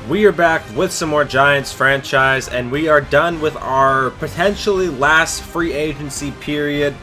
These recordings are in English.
We are back with some more Giants franchise, and we are done with our potentially last free agency period.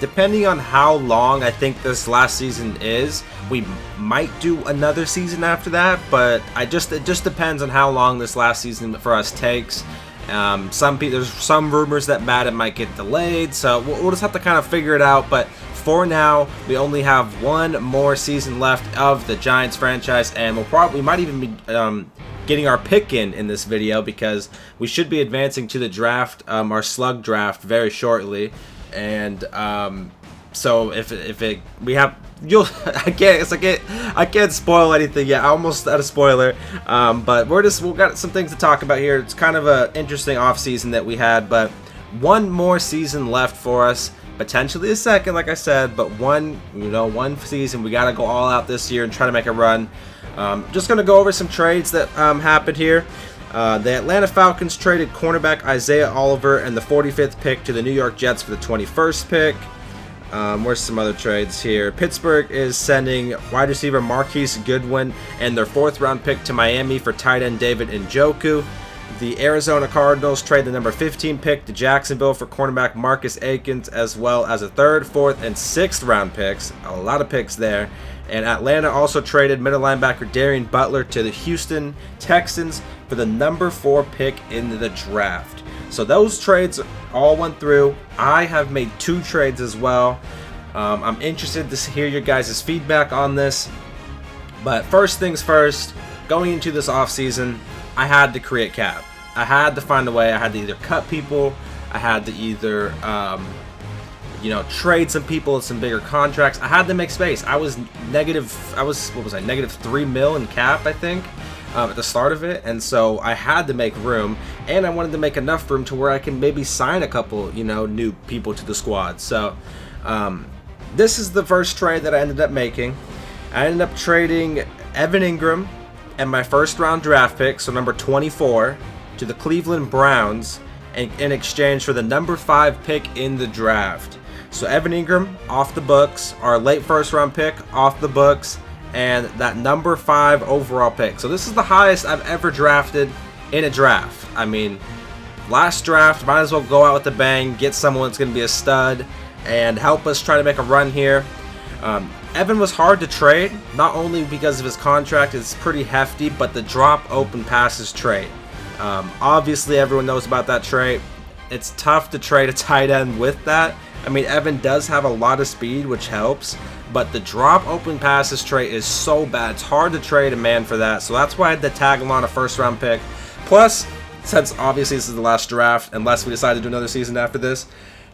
Depending on how long I think this last season is, we might do another season after that, but it just depends on how long this last season for us takes. There's some rumors that Madden might get delayed, so we'll just have to kind of figure it out. But for now, we only have one more season left of the Giants franchise, and we might even be getting our pick in this video, because we should be advancing to the draft, our slug draft, very shortly. And so I can't spoil anything yet. I almost had a spoiler, but we've got some things to talk about here. It's kind of an interesting off season that we had, but one more season left for us. Potentially a second, like I said, but one season. We got to go all out this year and try to make a run. Just going to go over some trades that happened here. The Atlanta Falcons traded cornerback Isaiah Oliver and the 45th pick to the New York Jets for the 21st pick. Where's some other trades here? Pittsburgh is sending wide receiver Marquise Goodwin and their 4th round pick to Miami for tight end David Njoku. The Arizona Cardinals trade the number 15 pick to Jacksonville for cornerback Marcus Akins, as well as a 3rd, 4th, and 6th round picks. A lot of picks there. And Atlanta also traded middle linebacker Darian Butler to the Houston Texans for the number 4 pick in the draft. So those trades all went through. I have made 2 trades as well. I'm interested to hear your guys' feedback on this. But first things first, going into this offseason, I had to create cap. I had to find a way. I had to either cut people. I had to either trade some people with some bigger contracts. I had to make space. I was negative 3 mil in cap, I think, at the start of it, and so I had to make room, and I wanted to make enough room to where I can maybe sign a couple, new people to the squad. So this is the first trade that I ended up making. I ended up trading Evan Ingram and my 1st round draft pick, so number 24, to the Cleveland Browns in exchange for the number 5 pick in the draft. So Evan Ingram off the books, our late 1st round pick off the books, and that number 5 overall pick. So this is the highest I've ever drafted in a draft. I mean, last draft, might as well go out with a bang, get someone that's going to be a stud, and help us try to make a run here. Evan was hard to trade, not only because of his contract, it's pretty hefty, but the drop open passes trade. Obviously, everyone knows about that trade. It's tough to trade a tight end with that. I mean, Evan does have a lot of speed, which helps, but the drop open passes trade is so bad. It's hard to trade a man for that, so that's why I had to tag him on a 1st round pick. Plus, since obviously this is the last draft, unless we decide to do another season after this,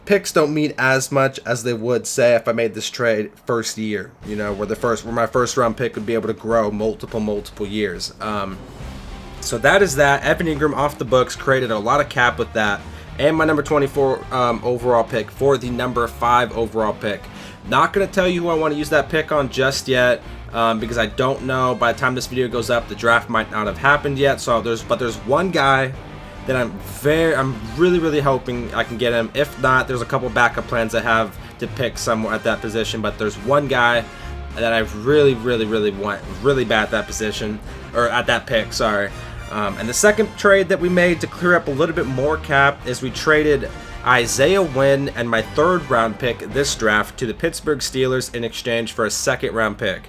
picks don't mean as much as they would say if I made this trade first year, where my 1st round pick would be able to grow multiple years. So that is that. Evan Ingram off the books, created a lot of cap with that. And my number 24 overall pick for the number 5 overall pick. Not going to tell you who I want to use that pick on just yet, because I don't know. By the time this video goes up, the draft might not have happened yet. So there's one guy that I'm really hoping I can get him. If not, there's a couple backup plans I have to pick somewhere at that position. But there's one guy that I really want really bad at that position, or at that pick. Sorry. And the second trade that we made to clear up a little bit more cap is we traded Isaiah Wynn and my 3rd round pick this draft to the Pittsburgh Steelers in exchange for a 2nd round pick.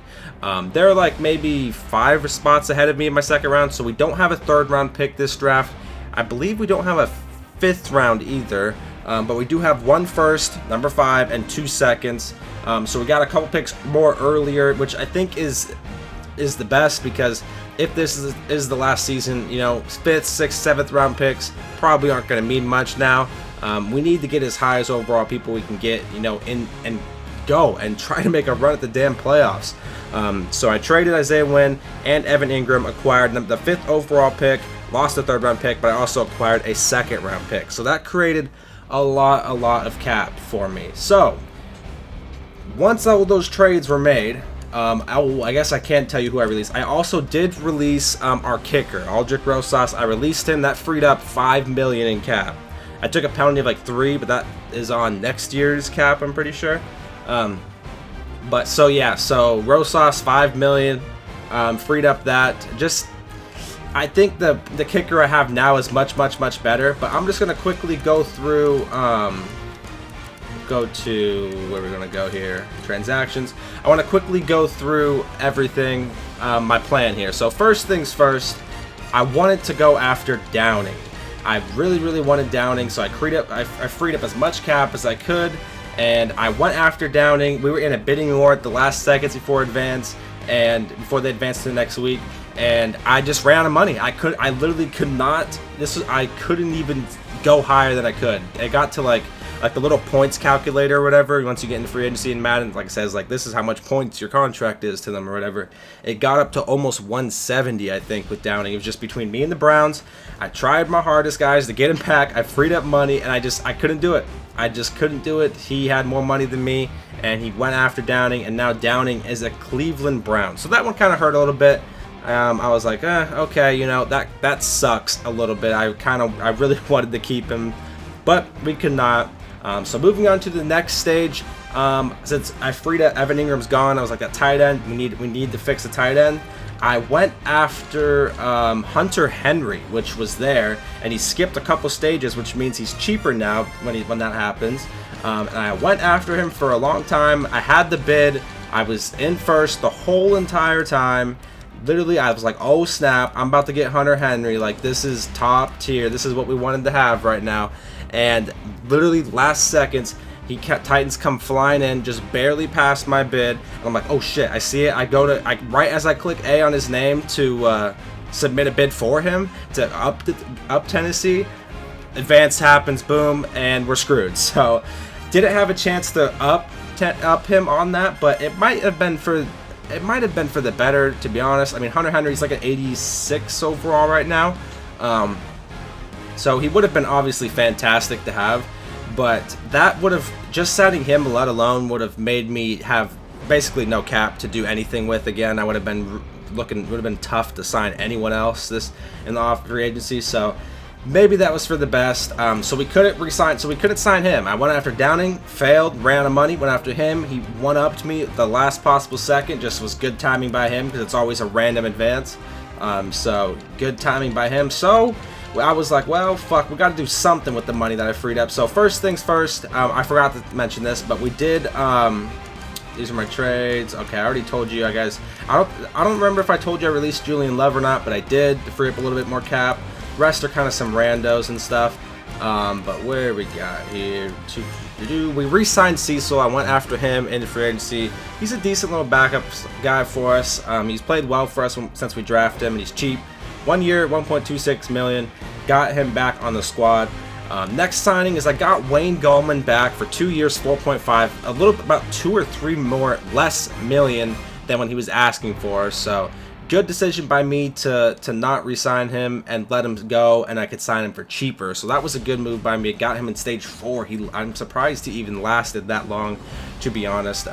They're like maybe 5 spots ahead of me in my 2nd round, so we don't have a 3rd round pick this draft. I believe we don't have a 5th round either, but we do have 1 1st, number 5, and 2 seconds. So we got a couple picks more earlier, which I think is the best, because if this is the last season, 5th, 6th, 7th round picks probably aren't going to mean much now. We need to get as high as overall people we can get, in and go and try to make a run at the damn playoffs. So I traded Isaiah Wynn and Evan Ingram, acquired the 5th overall pick, lost the 3rd round pick, but I also acquired a 2nd round pick. So that created a lot of cap for me. So once all those trades were made, I guess I can't tell you who I released. I also did release our kicker, Aldrick Rosas. I released him. That freed up $5 million in cap. I took a penalty of like 3, but that is on next year's cap, I'm pretty sure. But so yeah, so Rosas $5 million, freed up that. I think the kicker I have now is much better. But I'm just gonna quickly go through. Go to where we're gonna go here. Transactions. I want to quickly go through everything. My plan here. So first things first, I wanted to go after Downing. I really wanted Downing, so I freed up as much cap as I could, and I went after Downing. We were in a bidding war at the last seconds before advance, and before they advanced to the next week, and I just ran out of money. I literally could not. I couldn't even go higher than I could. It got to like the little points calculator or whatever. Once you get into free agency in Madden, like it says, like this is how much points your contract is to them or whatever. It got up to almost 170, I think, with Downing. It was just between me and the Browns. I tried my hardest, guys, to get him back. I freed up money, and I couldn't do it. I just couldn't do it. He had more money than me, and he went after Downing, and now Downing is a Cleveland Brown. So that one kind of hurt a little bit. I was like, okay, you know, that sucks a little bit. I really wanted to keep him, but we could not. So moving on to the next stage, since I freed up, Evan Ingram's gone. I was like, that tight end, we need to fix the tight end. I went after Hunter Henry, which was there, and he skipped a couple stages, which means he's cheaper now when that happens. And I went after him for a long time. I had the bid. I was in first the whole entire time. Literally, I was like, oh snap, I'm about to get Hunter Henry. Like, this is top tier. This is what we wanted to have right now. And literally last seconds, Titans come flying in, just barely past my bid. And I'm like, oh shit, I see it. Right as I click A on his name to submit a bid for him to up Tennessee, advance happens, boom, and we're screwed. So didn't have a chance to up him on that, but it might have been for the better, to be honest. I mean, Hunter Henry's like an 86 overall right now. So he would have been obviously fantastic to have, but that would have, just setting him let alone, would have made me have basically no cap to do anything with again. I would have been tough to sign anyone else in the off free agency. So maybe that was for the best. So we couldn't sign him. I went after Downing, failed, ran out of money, went after him. He one-upped me the last possible second. Just was good timing by him because it's always a random advance. So good timing by him. So I was like, well, fuck, we got to do something with the money that I freed up. So first things first, I forgot to mention this, but we did. These are my trades. Okay, I already told you, guys. I don't remember if I told you I released Julian Love or not, but I did to free up a little bit more cap. Rest are kind of some randos and stuff. But where we got here? We re-signed Cecil. I went after him in the free agency. He's a decent little backup guy for us. He's played well for us since we drafted him, and he's cheap. 1 year, 1.26 million. Got him back on the squad. Next signing is I got Wayne Gallman back for 2 years, 4.5, about 2 or 3 more less million than when he was asking for. So good decision by me to not re-sign him and let him go, and I could sign him for cheaper. So that was a good move by me. It got him in stage 4. I'm surprised he even lasted that long, to be honest.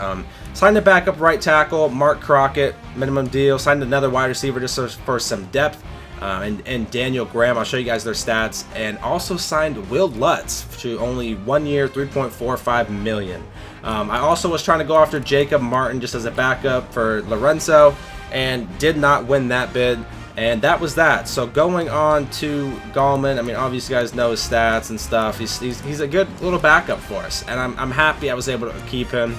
Signed a backup right tackle, Mark Crockett, minimum deal. Signed another wide receiver just for some depth. And Daniel Graham, I'll show you guys their stats, and also signed Will Lutz to only 1 year, 3.45 million. I also was trying to go after Jacob Martin just as a backup for Lorenzo, and did not win that bid, and that was that. So going on to Gallman, I mean, obviously you guys know his stats and stuff. He's a good little backup for us, and I'm happy I was able to keep him.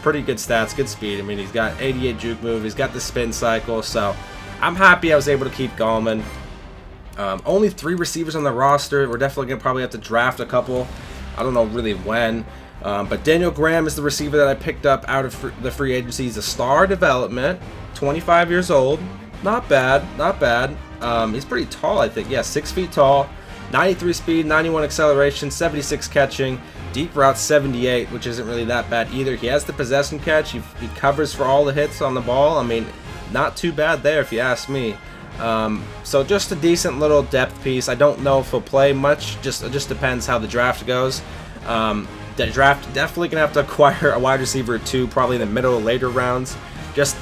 Pretty good stats, good speed. I mean, he's got 88 juke move, he's got the spin cycle, so I'm happy I was able to keep Gallman. Only 3 receivers on the roster. We're definitely going to probably have to draft a couple. I don't know really when. But Daniel Graham is the receiver that I picked up out of the free agency. He's a star development, 25 years old. Not bad, not bad. He's pretty tall, I think. Yeah, 6 feet tall, 93 speed, 91 acceleration, 76 catching, deep route 78, which isn't really that bad either. He has the possession catch. He covers for all the hits on the ball. I mean, not too bad there if you ask me. So just a decent little depth piece. I don't know if he'll play much. It just depends how the draft goes. The draft definitely gonna have to acquire a wide receiver or 2, probably in the middle or later rounds. Just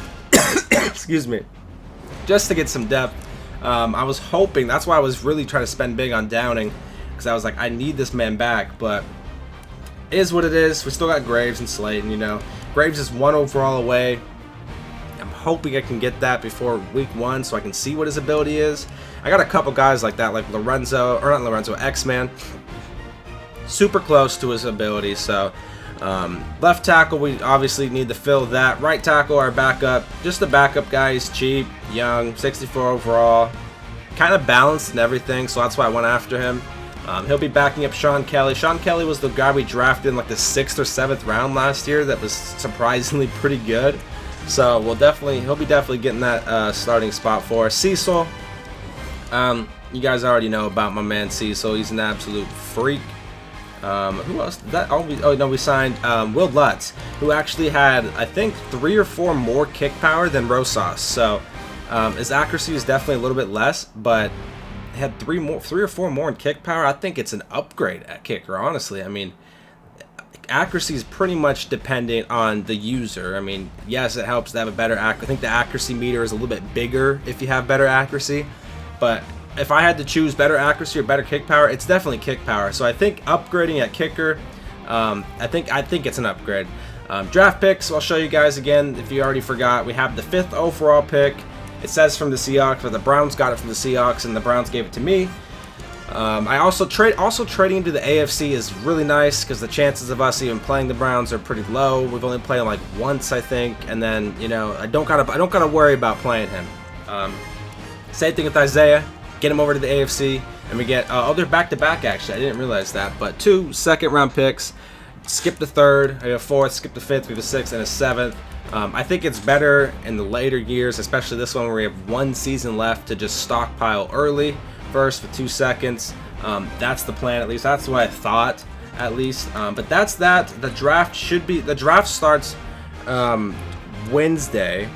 excuse me, just to get some depth. I was hoping. That's why I was really trying to spend big on Downing, because I was like, I need this man back. But it is what it is. We still got Graves and Slayton. You know, Graves is 1 overall away. I'm hoping I can get that before week 1 so I can see what his ability is. I got a couple guys like that, like Lorenzo, or not Lorenzo, X-Man. Super close to his ability, so left tackle, we obviously need to fill that. Right tackle, our backup, just a backup guy. He's cheap, young, 64 overall, kind of balanced and everything, so that's why I went after him. He'll be backing up Sean Kelly. Sean Kelly was the guy we drafted in like the 6th or 7th round last year that was surprisingly pretty good. So he'll be definitely getting that starting spot for us. Cecil, you guys already know about my man Cecil. He's an absolute freak. Who else? We signed Will Lutz, who actually had, I think, 3 or 4 more kick power than Rosas. So his accuracy is definitely a little bit less, but had 3 or 4 more in kick power. I think it's an upgrade at kicker, honestly. I mean, accuracy is pretty much dependent on the user. I mean, yes, it helps to have a better accuracy. I think the accuracy meter is a little bit bigger if you have better accuracy, but if I had to choose better accuracy or better kick power, it's definitely kick power. So I think upgrading at kicker, I think it's an upgrade. Draft picks, I'll show you guys again if you already forgot. We have the 5th overall pick. It says from the Seahawks, but the Browns got it from the Seahawks, and the Browns gave it to me. I also trading into the AFC is really nice because the chances of us even playing the Browns are pretty low. We've only played them like once, I think, and then I don't gotta worry about playing him. Same thing with Isaiah. Get him over to the AFC, and we get they're back-to-back actually. I didn't realize that, but 2 second-round picks. Skip the 3rd, we have a 4th, skip the 5th, we have a 6th and a 7th. I think it's better in the later years, especially this one where we have 1 season left, to just stockpile early first with 2 seconds. That's the plan, at least. That's what I thought, at least. But that's that. The draft starts Wednesday.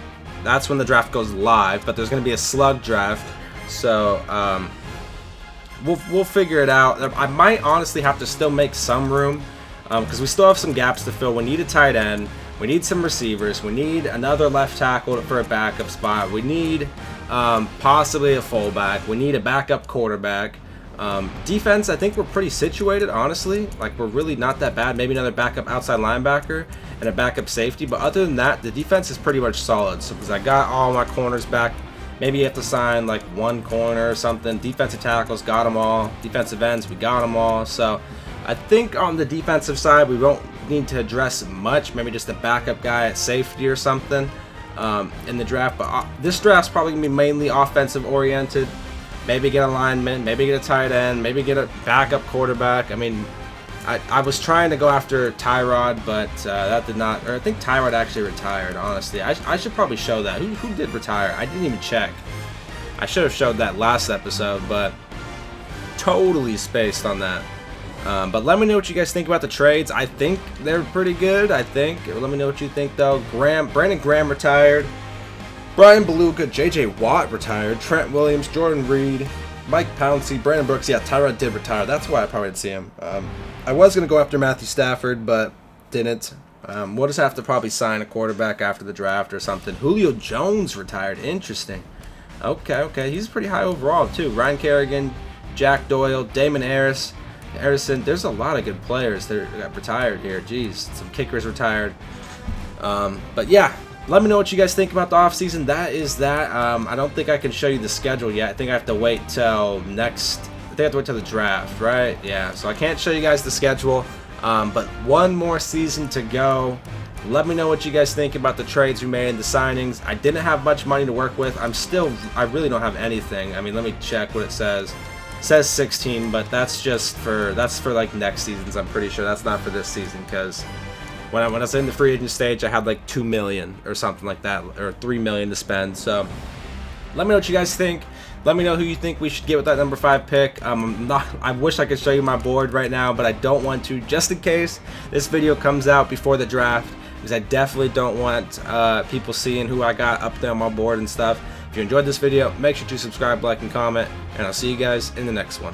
That's when the draft goes live, but there's going to be a slug draft. So we'll figure it out. I might honestly have to still make some room because we still have some gaps to fill. We need a tight end. We need some receivers. We need another left tackle for a backup spot. We need possibly a fullback. We need a backup quarterback. Defense, I think we're pretty situated, honestly. Like, we're really not that bad. Maybe another backup outside linebacker and a backup safety. But other than that, the defense is pretty much solid. So because I got all my corners back, maybe you have to sign like 1 corner or something. Defensive tackles, got them all. Defensive ends, we got them all. So I think on the defensive side, we won't need to address much. Maybe just a backup guy at safety or something in the draft. But this draft's probably going to be mainly offensive oriented. Maybe get a lineman, maybe get a tight end, maybe get a backup quarterback. I mean, I was trying to go after Tyrod, but that did not. Or I think Tyrod actually retired, honestly. I should probably show that. Who did retire? I didn't even check. I should have showed that last episode, but totally spaced on that. But let me know what you guys think about the trades. I think they're pretty good, I think. Let me know what you think, though. Brandon Graham retired. Brian Beluga, J.J. Watt retired. Trent Williams, Jordan Reed, Mike Pouncey, Brandon Brooks. Yeah, Tyrod did retire. That's why I probably didn't see him. I was going to go after Matthew Stafford, but didn't. We'll just have to probably sign a quarterback after the draft or something. Julio Jones retired. Interesting. Okay. He's pretty high overall, too. Ryan Kerrigan, Jack Doyle, Damon Harrison. There's a lot of good players that got retired here. Jeez, some kickers retired. But yeah, let me know what you guys think about the offseason. That is that. I don't think I can show you the schedule yet. I think I have to wait till next. I think I have to wait till the draft, right? Yeah, so I can't show you guys the schedule. But 1 more season to go. Let me know what you guys think about the trades we made and the signings. I didn't have much money to work with. I really don't have anything. I mean, let me check what it says. It says 16, but that's for like next season's. I'm pretty sure that's not for this season, because when I was in the free agent stage, I had like $2 million or something like that, or $3 million to spend. So let me know what you guys think. Let me know who you think we should get with that number 5 pick. I wish I could show you my board right now, but I don't want to, just in case this video comes out before the draft, because I definitely don't want people seeing who I got up there on my board and stuff. If you enjoyed this video, make sure to subscribe, like, and comment, and I'll see you guys in the next one.